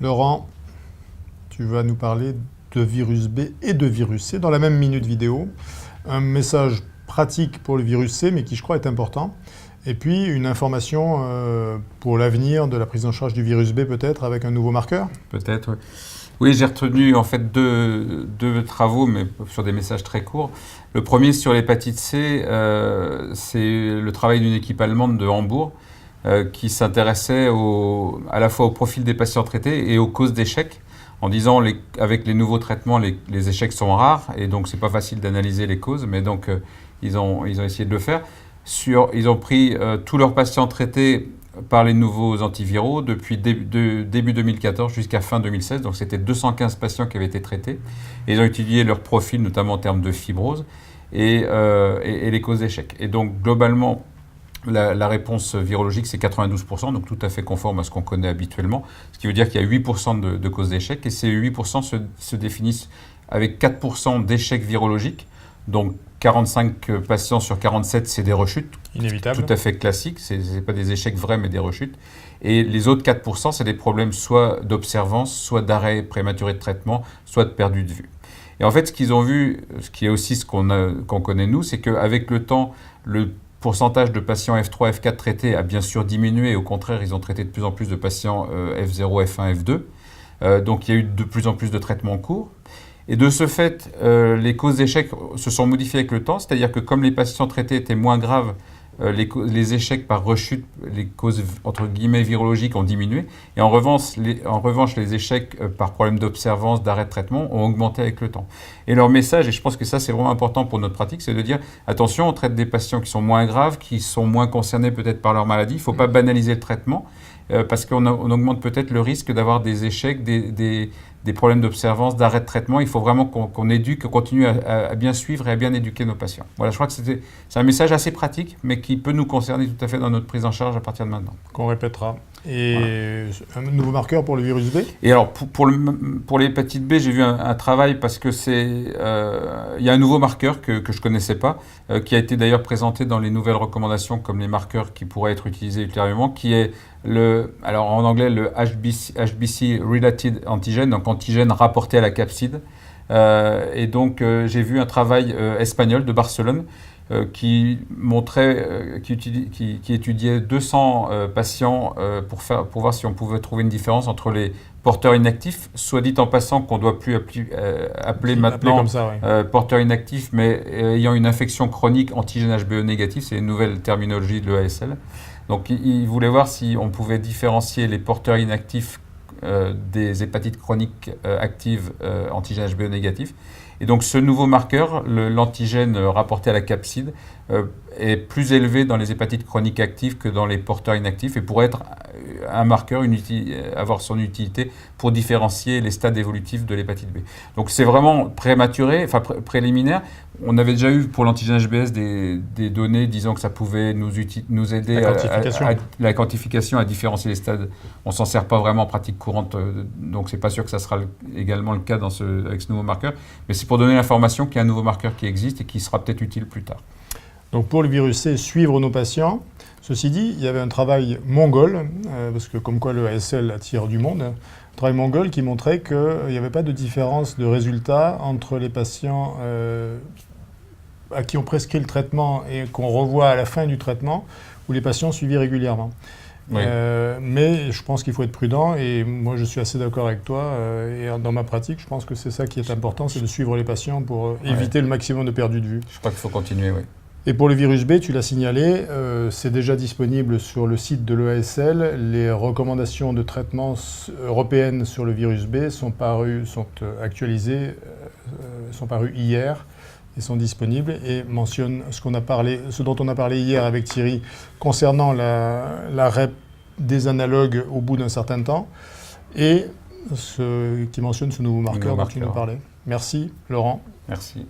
Laurent, tu vas nous parler de virus B et de virus C dans la même minute vidéo. Un message pratique pour le virus C, mais qui je crois est important. Et puis une information pour l'avenir de la prise en charge du virus B peut-être avec un nouveau marqueur. Peut-être, oui. Oui, j'ai retenu en fait deux travaux, mais sur des messages très courts. Le premier sur l'hépatite C, c'est le travail d'une équipe allemande de Hambourg qui s'intéressait à la fois au profil des patients traités et aux causes d'échecs, en disant avec les nouveaux traitements, les échecs sont rares et donc c'est pas facile d'analyser les causes, mais donc ils ont essayé de le faire. Ils ont pris tous leurs patients traités par les nouveaux antiviraux depuis début 2014 jusqu'à fin 2016. Donc c'était 215 patients qui avaient été traités. Et ils ont étudié leur profil, notamment en termes de fibrose et les causes d'échec. Et donc globalement, la réponse virologique, c'est 92%, donc tout à fait conforme à ce qu'on connaît habituellement. Ce qui veut dire qu'il y a 8% de causes d'échec. Et ces 8% se définissent avec 4% d'échecs virologiques. Donc 45 patients sur 47, c'est des rechutes. Inévitable. Tout à fait classique. Ce n'est pas des échecs vrais, mais des rechutes. Et les autres 4%, c'est des problèmes soit d'observance, soit d'arrêt prématuré de traitement, soit de perdu de vue. Et en fait, ce qu'ils ont vu, ce qui est aussi ce qu'on connaît nous, c'est qu'avec le temps, le pourcentage de patients F3, F4 traités a bien sûr diminué. Au contraire, ils ont traité de plus en plus de patients F0, F1, F2. Donc il y a eu de plus en plus de traitements en cours. Et de ce fait, les causes d'échecs se sont modifiées avec le temps, c'est-à-dire que comme les patients traités étaient moins graves, les échecs par rechute, les causes entre guillemets virologiques ont diminué. Et en revanche, les échecs par problème d'observance, d'arrêt de traitement ont augmenté avec le temps. Et leur message, et je pense que ça c'est vraiment important pour notre pratique, c'est de dire attention, on traite des patients qui sont moins graves, qui sont moins concernés peut-être par leur maladie. Il ne faut pas banaliser le traitement parce qu'on augmente peut-être le risque d'avoir des échecs, des problèmes d'observance, d'arrêt de traitement. Il faut vraiment qu'on éduque, qu'on continue à bien suivre et à bien éduquer nos patients. Voilà, je crois que c'est un message assez pratique, mais qui peut nous concerner tout à fait dans notre prise en charge à partir de maintenant. Qu'on répétera. Et voilà. Un nouveau marqueur pour le virus B. Et alors, pour l'hépatite B, j'ai vu un travail parce que il y a un nouveau marqueur que je ne connaissais pas, qui a été d'ailleurs présenté dans les nouvelles recommandations comme les marqueurs qui pourraient être utilisés ultérieurement, qui est alors en anglais, le HBC Related Antigen, donc antigène rapporté à la capside. Et donc, j'ai vu un travail espagnol de Barcelone qui montrait, qui étudiait 200 patients pour voir si on pouvait trouver une différence entre les porteurs inactifs, soit dit en passant qu'on ne doit plus appeler maintenant comme ça, oui. porteurs inactifs, mais ayant une infection chronique antigène HBE négatif, c'est une nouvelle terminologie de l'EASL. Donc il voulait voir si on pouvait différencier les porteurs inactifs des hépatites chroniques actives antigène HBE négatif. Et donc ce nouveau marqueur, l'antigène rapporté à la capside, est plus élevé dans les hépatites chroniques actives que dans les porteurs inactifs et pourrait être un marqueur, avoir son utilité pour différencier les stades évolutifs de l'hépatite B. Donc c'est vraiment prématuré, enfin préliminaire. On avait déjà eu pour l'antigène HBS des données disant que ça pouvait nous aider la quantification à différencier les stades. On ne s'en sert pas vraiment en pratique courante, donc c'est pas sûr que ça sera également le cas avec ce nouveau marqueur. Mais c'est pour donner l'information qu'il y a un nouveau marqueur qui existe et qui sera peut-être utile plus tard. Donc pour le virus C, suivre nos patients. Ceci dit, il y avait un travail mongol, parce que comme quoi le ASL attire du monde, un travail mongol qui montrait qu'il n'y avait pas de différence de résultat entre les patients à qui on prescrit le traitement et qu'on revoit à la fin du traitement, ou les patients suivis régulièrement. Oui. Mais je pense qu'il faut être prudent et moi je suis assez d'accord avec toi et dans ma pratique je pense que c'est ça qui est important, c'est de suivre les patients pour éviter le maximum de perdu de vue. Je crois qu'il faut continuer, oui. Et pour le virus B, tu l'as signalé, c'est déjà disponible sur le site de l'EASL. Les recommandations de traitement européennes sur le virus B sont actualisées, sont parues hier et sont disponibles et mentionnent ce dont on a parlé hier avec Thierry concernant l'arrêt des analogues au bout d'un certain temps et qui mentionne ce nouveau marqueur dont tu nous parlais. Merci Laurent. Merci.